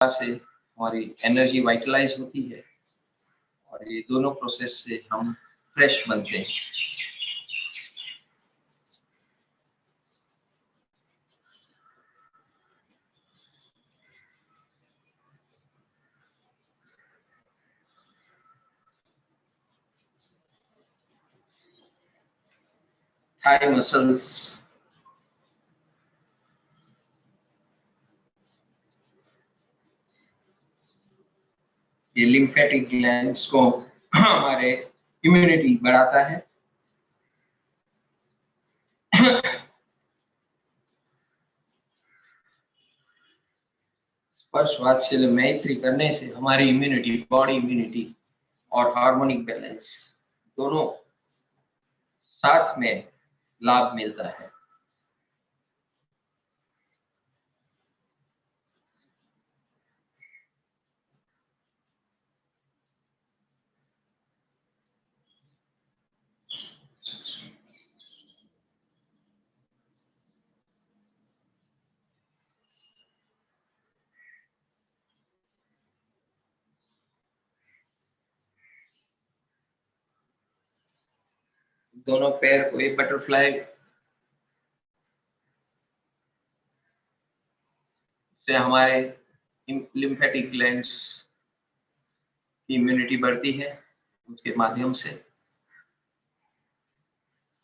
से हमारी एनर्जी वाइटलाइज होती है और ये दोनों प्रोसेस से हम फ्रेश बनते हैं। थाई मसल्स, ये लिम्फेटिक ग्लैंड्स को हमारे इम्यूनिटी बढ़ाता है। स्पर्श वात्सल्य मैत्री करने से हमारी इम्यूनिटी, बॉडी इम्यूनिटी और हार्मोनिक बैलेंस दोनों साथ में लाभ मिलता है। दोनों पैर को एक बटरफ्लाई से हमारे लिम्फेटिक ग्लैंड्स की इम्यूनिटी बढ़ती है। उसके माध्यम से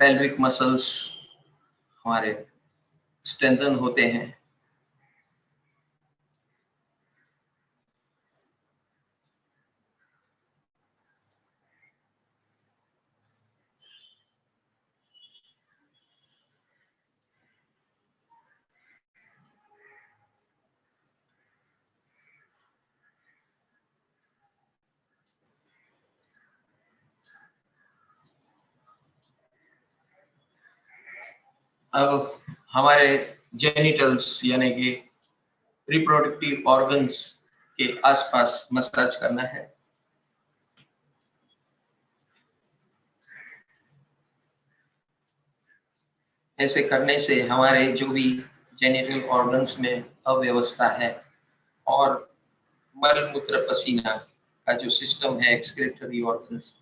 पेल्विक मसल्स हमारे स्ट्रेंथन होते हैं। अब हमारे जेनिटल्स यानी कि रिप्रोडक्टिव ऑर्गन्स के आसपास मसाज करना है। ऐसे करने से हमारे जो भी जेनिटल ऑर्गन्स में अव्यवस्था है और मल मूत्र पसीना का जो सिस्टम है, excretory organs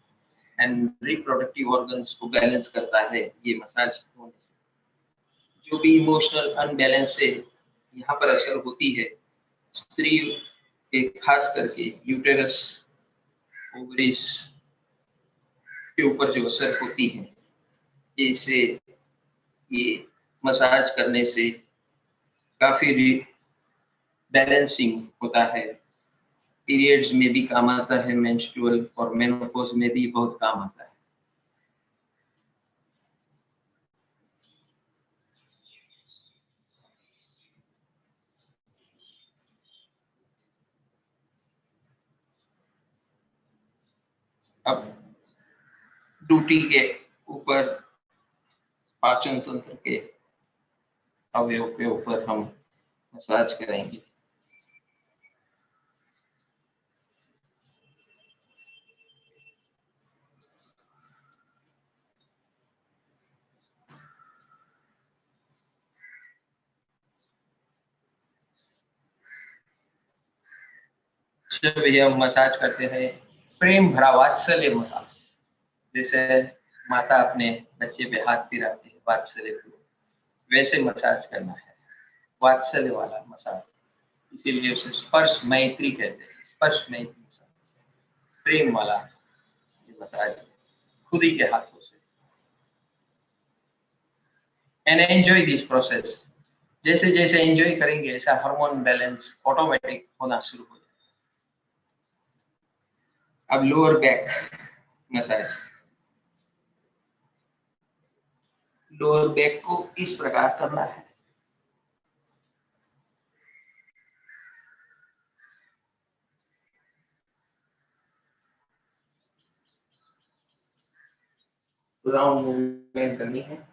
and reproductive organs को बैलेंस करता है ये मसाज होने से। जो भी इमोशनल अनबैलेंस से यहाँ पर असर होती है, स्त्री के खास करके यूटेरस, ओवरीज के ऊपर जो असर होती है, जैसे ये मसाज करने से काफी बैलेंसिंग होता है। पीरियड्स में भी काम आता है, मेंस्ट्रुअल और मेनोपॉज में भी बहुत काम आता है। अब ड्यूटी के ऊपर पाचन तंत्र के अवयव के ऊपर हम मसाज करेंगे। जब ये हम मसाज करते हैं, प्रेम भरा वात्सल्य मसाज, जैसे माता अपने बच्चे पे हाथ फिराती है वात्सल्य, वैसे मसाज करना है, वात्सल्य वाला मसाज। इसीलिए उसे स्पर्श मैत्री कहते हैं। स्पर्श मैत्री मसाज, प्रेम वाला ये मसाज खुद ही के हाथों से। And enjoy this process. जैसे जैसे एंजॉय करेंगे ऐसा हार्मोन बैलेंस ऑटोमेटिक होना शुरू हो जाएगा। अब lower back massage. Lower back को इस प्रकार करना है। राउंड मूवमेंट करनी है।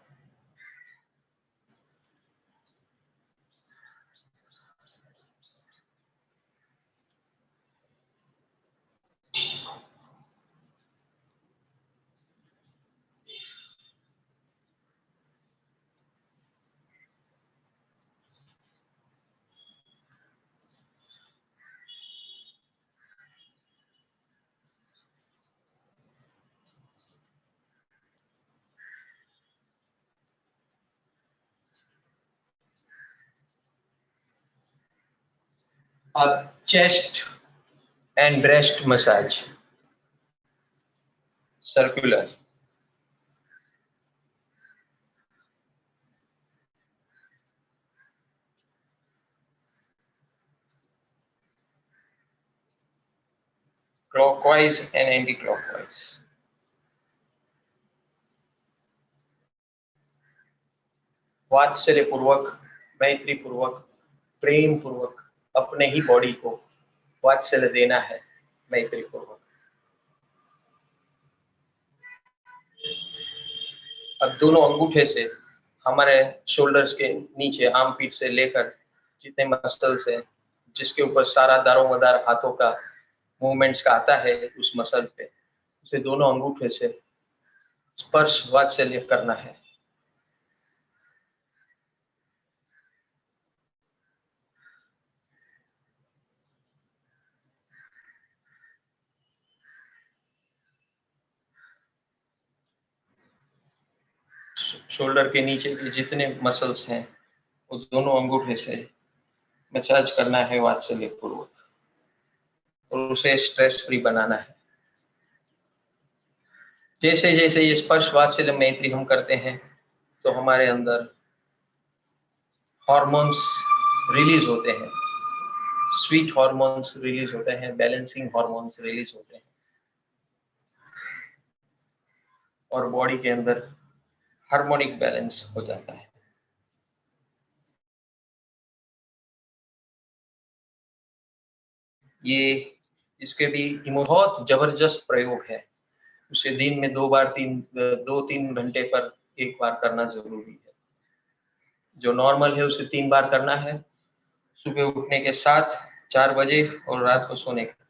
अब chest and breast massage, circular. clockwise and anti-clockwise। वात्सल्य पूर्वक, मैत्री पूर्वक, प्रेम पूर्वक अपने ही बॉडी को वात्सल्य देना है, मैत्री पूर्वक। अब दोनों अंगूठे से हमारे शोल्डर्स के नीचे, आर्म पीट से लेकर जितने मसल्स है, जिसके ऊपर सारा दारोमदार हाथों का मूवमेंट्स का आता है, उस मसल पे उसे दोनों अंगूठे से स्पर्श वात्सल्य करना है। शोल्डर के नीचे के जितने मसल्स हैं, वो दोनों अंगूठे से मसाज करना है वात्सल्य पूर्वक, और उसे स्ट्रेस फ्री बनाना है। जैसे जैसे ये स्पर्श वात्सल्य मैत्री हम करते हैं, तो हमारे अंदर हार्मोन्स रिलीज होते हैं, स्वीट हार्मोन्स रिलीज होते हैं, बैलेंसिंग हार्मोन्स रिलीज होते हैं, और बॉडी के अंदर हार्मोनिक बैलेंस हो जाता है। ये इसके भी बहुत जबरदस्त प्रयोग है। उसे दिन में 2-3 घंटे पर एक बार करना जरूरी है। जो नॉर्मल है उसे 3 बार करना है, सुबह उठने के साथ 4 बजे और रात को सोने के पहले।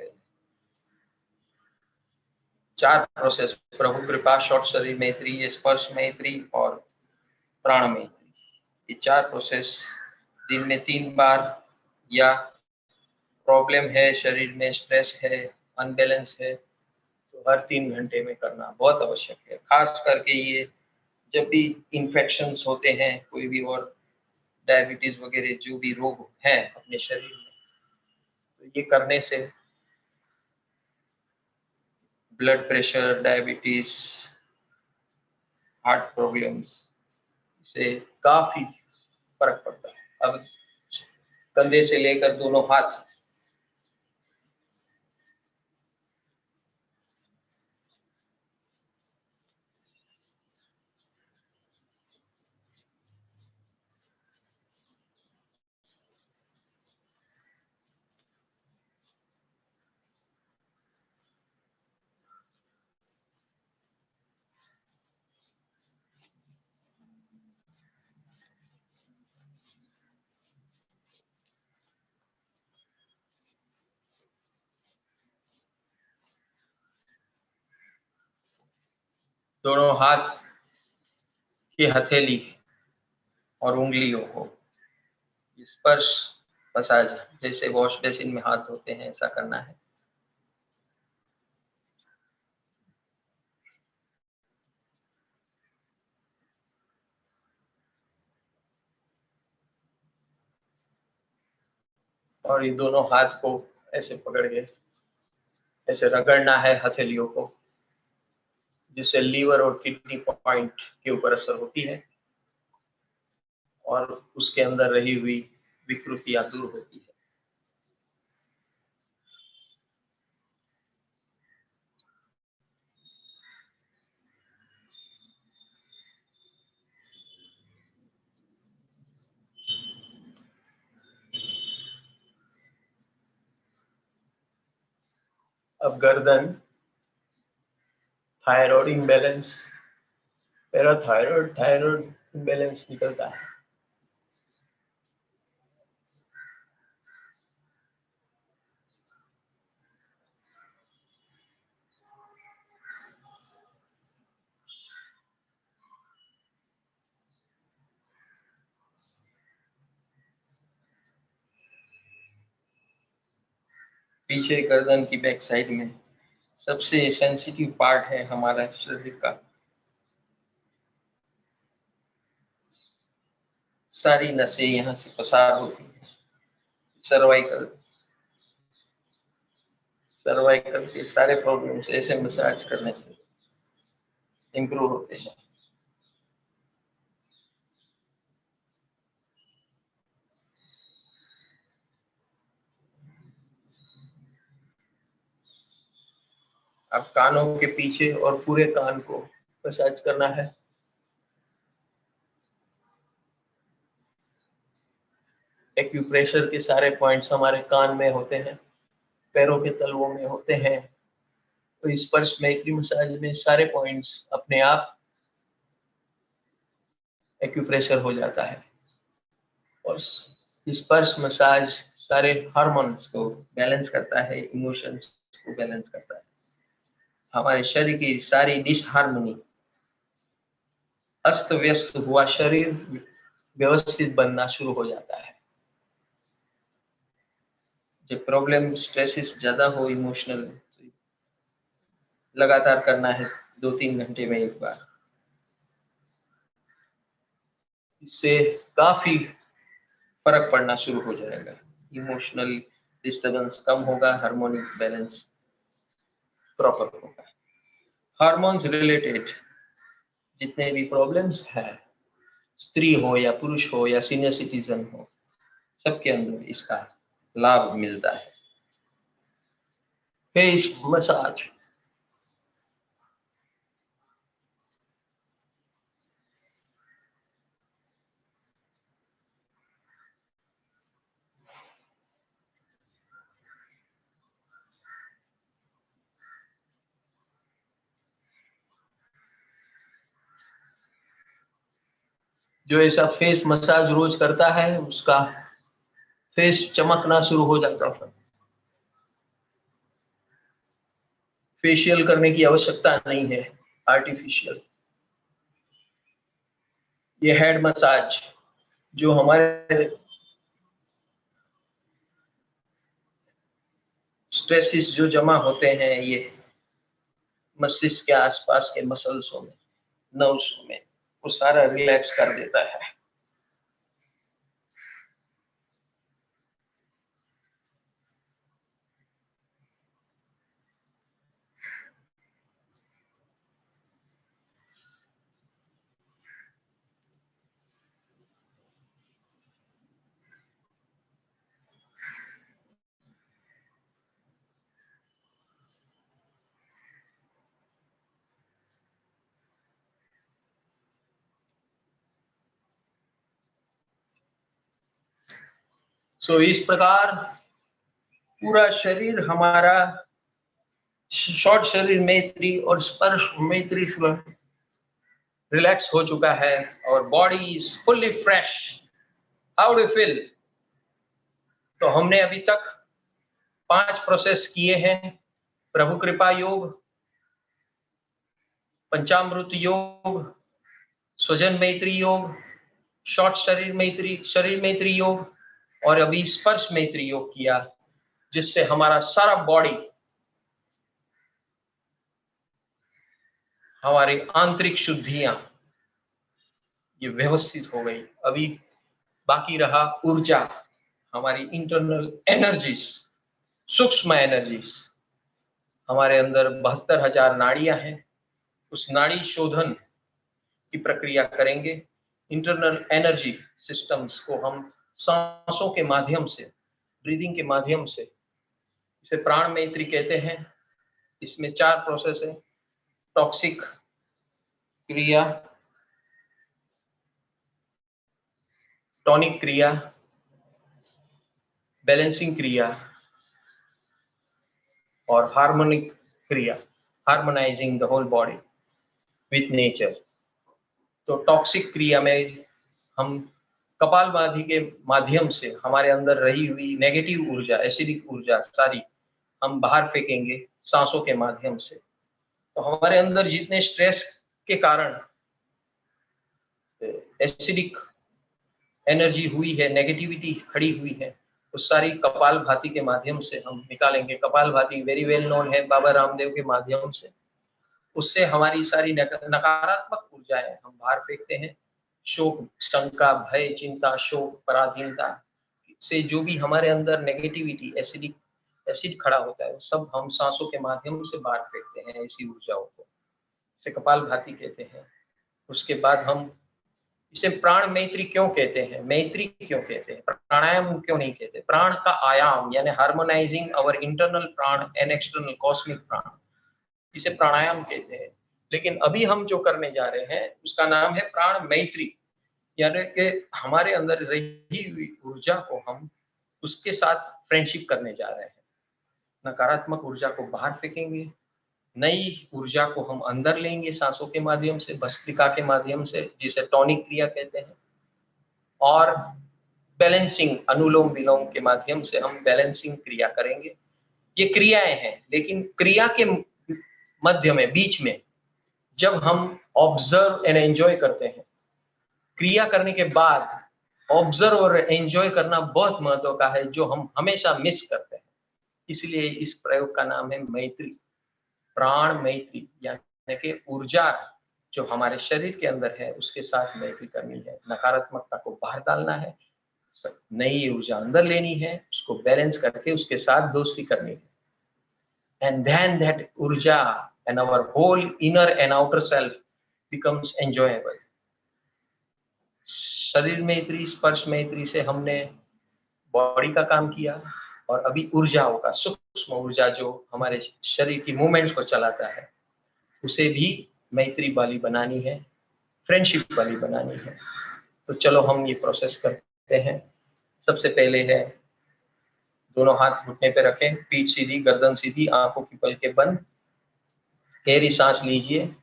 4 प्रोसेस, प्रभु कृपा, शॉर्ट शरीर मैत्री, स्पर्श मैत्री और प्राण मैत्री, ये 4 प्रोसेस दिन में 3 बार, या प्रॉब्लम है शरीर में, स्ट्रेस है, अनबैलेंस है, तो हर 3 घंटे में करना बहुत आवश्यक है। खास करके ये जब भी इन्फेक्शंस होते हैं, कोई भी और डायबिटीज वगैरह जो भी रोग हैं अपने शरीर में, तो ये करने से blood pressure, diabetes, heart problems से काफी फर्क पड़ता है। अब कंधे से लेकर दोनों हाथ, दोनों हाथ की हथेली और उंगलियों को स्पर्श मसाज, जैसे वॉश बेसिन में हाथ धोते हैं, ऐसा करना है। और ये दोनों हाथ को ऐसे पकड़ के ऐसे रगड़ना है हथेलियों को, जिससे लीवर और किडनी पॉइंट के ऊपर असर होती है और उसके अंदर रही हुई विकृतियां दूर होती है। अब गर्दन, thyroid imbalance, parathyroid, thyroid imbalance निकलता है। पीछे गर्दन की बैक साइड में सबसे सेंसिटिव पार्ट है हमारा शरीर का। सारी नसें यहाँ से पसार होती है। सर्वाइकल सर्वाइकल के सारे प्रॉब्लम्स ऐसे मसाज करने से इम्प्रूव होते हैं। अब कानों के पीछे और पूरे कान को मसाज करना है। एक्यूप्रेशर के सारे पॉइंट्स हमारे कान में होते हैं, पैरों के तलवों में होते हैं। तो स्पर्श मैत्री मसाज में सारे पॉइंट्स अपने आप एक्यूप्रेशर हो जाता है। और स्पर्श मसाज सारे हार्मोन्स को बैलेंस करता है, इमोशंस को बैलेंस करता है। हमारे शरीर की सारी डिसहार्मनी, अस्त व्यस्त हुआ शरीर व्यवस्थित बनना शुरू हो जाता है। जब प्रॉब्लम स्ट्रेसेस ज्यादा हो इमोशनल, लगातार करना है 2-3 घंटे में एक बार। इससे काफी फर्क पड़ना शुरू हो जाएगा। इमोशनल डिस्टर्बेंस कम होगा, हार्मोनिक बैलेंस प्रॉपर होगा। हार्मोन्स रिलेटेड जितने भी प्रॉब्लम्स हैं, स्त्री हो या पुरुष हो या सीनियर सिटीजन हो, सबके अंदर इसका लाभ मिलता है। फेस मसाज, जो ऐसा फेस मसाज रोज करता है उसका फेस चमकना शुरू हो जाता है। फेशियल करने की आवश्यकता नहीं है, आर्टिफिशियल। ये हेड मसाज जो हमारे स्ट्रेसेस जो जमा होते हैं ये मस्तिष्क के आसपास के मसल्सों में, नर्व्स में, वो सारा रिलैक्स कर देता है। सो इस प्रकार पूरा शरीर हमारा शॉर्ट शरीर मैत्री और स्पर्श मैत्री रिलैक्स हो चुका है और body is fully fresh. How do feel? तो हमने अभी तक 5 प्रोसेस किए हैं। प्रभु कृपा योग, पंचामृत योग, स्वजन मैत्री योग, शॉर्ट शरीर मैत्री योग और अभी स्पर्श मैत्री योग किया, जिससे हमारा सारा बॉडी, हमारी आंतरिक शुद्धियां ये व्यवस्थित हो गई। अभी बाकी रहा ऊर्जा, हमारी इंटरनल एनर्जीज, सूक्ष्म एनर्जीज। हमारे अंदर 72,000 नाड़ियां हैं। उस नाड़ी शोधन की प्रक्रिया करेंगे। इंटरनल एनर्जी सिस्टम्स को हम सांसों के माध्यम से, ब्रीदिंग के माध्यम से, इसे प्राण मैत्री कहते हैं। इसमें 4 प्रोसेस है। टॉक्सिक क्रिया, टॉनिक क्रिया, बैलेंसिंग क्रिया और हार्मोनिक क्रिया, harmonising the whole body with nature. तो टॉक्सिक क्रिया में हम कपालभाति के माध्यम से हमारे अंदर रही हुई नेगेटिव ऊर्जा, एसिडिक ऊर्जा सारी हम बाहर फेंकेंगे सांसों के माध्यम से। तो हमारे अंदर जितने स्ट्रेस के कारण एसिडिक एनर्जी हुई है, नेगेटिविटी खड़ी हुई है, उस सारी कपालभाति के माध्यम से हम निकालेंगे। कपालभाति वेरी वेल नोन है बाबा रामदेव के माध्यम से। उससे हमारी सारी नकारात्मक ऊर्जाएं हम बाहर फेंकते हैं। शोक, शंका, भय, चिंता, शोक, पराधीनता से जो भी हमारे अंदर नेगेटिविटी, एसिड खड़ा होता है, वो सब हम सांसों के माध्यम से बाहर फेंकते हैं, ऐसी ऊर्जाओं को, इसे कपालभाति कहते हैं। उसके बाद हम इसे प्राण मैत्री क्यों कहते हैं, मैत्री क्यों कहते हैं, प्राणायाम क्यों नहीं कहते? प्राण का आयाम यानी हार्मोनाइजिंग अवर इंटरनल प्राण एंड एक्सटर्नल कॉस्मिक प्राण, इसे प्राणायाम कहते हैं। लेकिन अभी हम जो करने जा रहे हैं उसका नाम है प्राण मैत्री, यानी कि हमारे अंदर रही हुई ऊर्जा को हम उसके साथ फ्रेंडशिप करने जा रहे हैं। नकारात्मक ऊर्जा को बाहर फेंकेंगे, नई ऊर्जा को हम अंदर लेंगे सांसों के माध्यम से, भस्त्रिका के माध्यम से, जिसे टॉनिक क्रिया कहते हैं। और बैलेंसिंग, अनुलोम विलोम के माध्यम से हम बैलेंसिंग क्रिया करेंगे। ये क्रियाएं हैं, लेकिन क्रिया के मध्य में, बीच में, जब हम ऑब्जर्व एंड एंजॉय करते हैं, क्रिया करने के बाद ऑब्जर्व और एंजॉय करना बहुत महत्व का है, जो हम हमेशा मिस करते हैं। इसलिए इस प्रयोग का नाम है मैत्री, प्राण मैत्री, यानी कि ऊर्जा जो हमारे शरीर के अंदर है उसके साथ मैत्री करनी है, नकारात्मकता को बाहर डालना है, नई ऊर्जा अंदर लेनी है, उसको बैलेंस करके उसके साथ दोस्ती करनी है। And then that urja and our whole inner and outer self becomes enjoyable. शरीर मैत्री, स्पर्श मैत्री से हमने बॉडी का काम किया, और अभी ऊर्जाओं का, सूक्ष्म ऊर्जा जो हमारे शरीर की मूवमेंट्स को चलाता है, उसे भी मैत्री वाली बनानी है, फ्रेंडशिप वाली बनानी है। तो चलो हम ये प्रोसेस करते हैं। सबसे पहले है दोनों हाथ घुटने पे रखें, पीठ सीधी, गर्दन सीधी, आंखों की पलकें बंद, गहरी सांस लीजिए,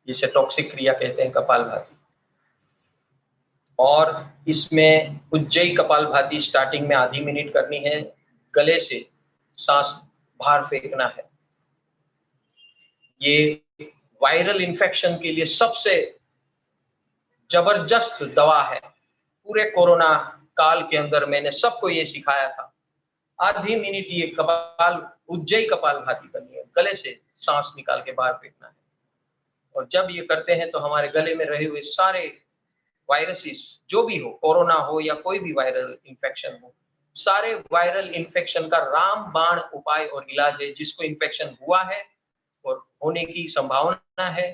जिसे टॉक्सिक क्रिया कहते हैं, कपालभाति। और इसमें उज्जयी कपालभाति स्टार्टिंग में आधी मिनट करनी है, गले से सांस बाहर फेंकना है। ये वायरल इन्फेक्शन के लिए सबसे जबरदस्त दवा है। पूरे कोरोना काल के अंदर मैंने सबको ये सिखाया था। आधी मिनट ये उज्जयी कपालभाति करनी है, गले से सांस निकाल के बाहर फेंकना है। और जब ये करते हैं तो हमारे गले में रहे हुए सारे वायरसेस, जो भी हो, कोरोना हो या कोई भी वायरल इन्फेक्शन हो, सारे वायरल इन्फेक्शन का रामबाण उपाय और इलाज है। जिसको इन्फेक्शन हुआ है और होने की संभावना है,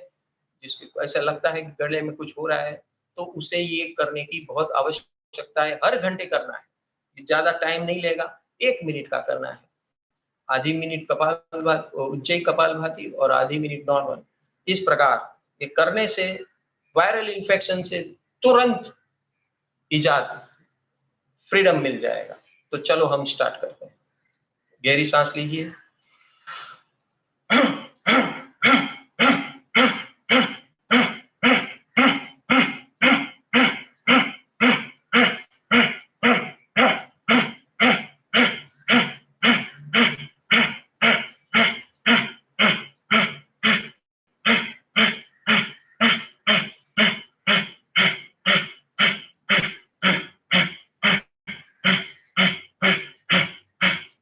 जिसको ऐसा लगता है कि गले में कुछ हो रहा है, तो उसे ये करने की बहुत आवश्यकता है। हर घंटे करना है, ज्यादा टाइम नहीं लेगा, 1 मिनट का करना है। आधी मिनट कपालभाति, उज्जयी कपालभाति, और आधी मिनट नॉर्मल। इस प्रकार ये करने से वायरल इन्फेक्शन से तुरंत इजाद, फ्रीडम मिल जाएगा। तो चलो हम स्टार्ट करते हैं। गहरी सांस लीजिए,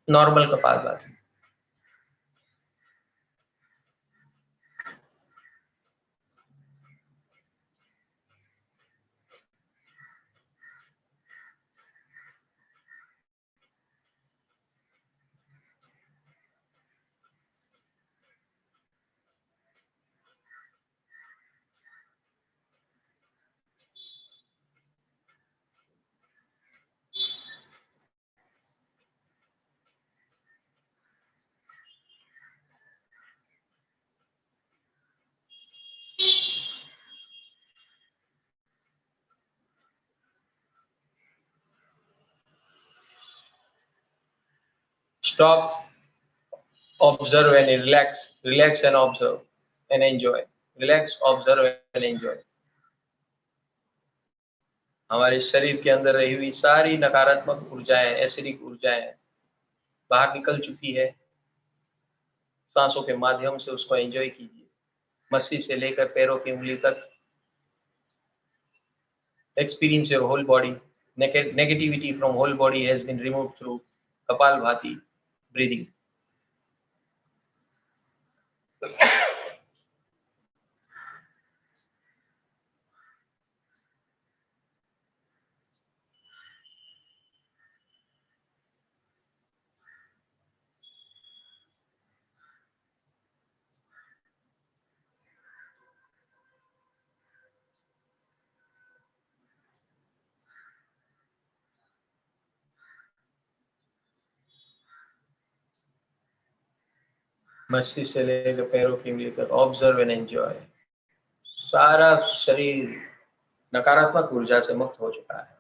normal kapalbhati. Stop, observe and relax, relax and observe and enjoy, relax, observe and enjoy। हमारे शरीर के अंदर रही हुई सारी नकारात्मक ऊर्जाएं, एसिडिक ऊर्जाएं बाहर निकल चुकी है। सांसों के माध्यम से उसको एंजॉय कीजिए, मस्सी से लेकर पैरों की उंगली तक। Experience your whole body. Negativity from whole body has been removed through Kapalbhati breathing. मस्तिष्क से लेकर पैरों की उंगली तक ऑब्जर्व एंड एंजॉय। सारा शरीर नकारात्मक ऊर्जा से मुक्त हो चुका है।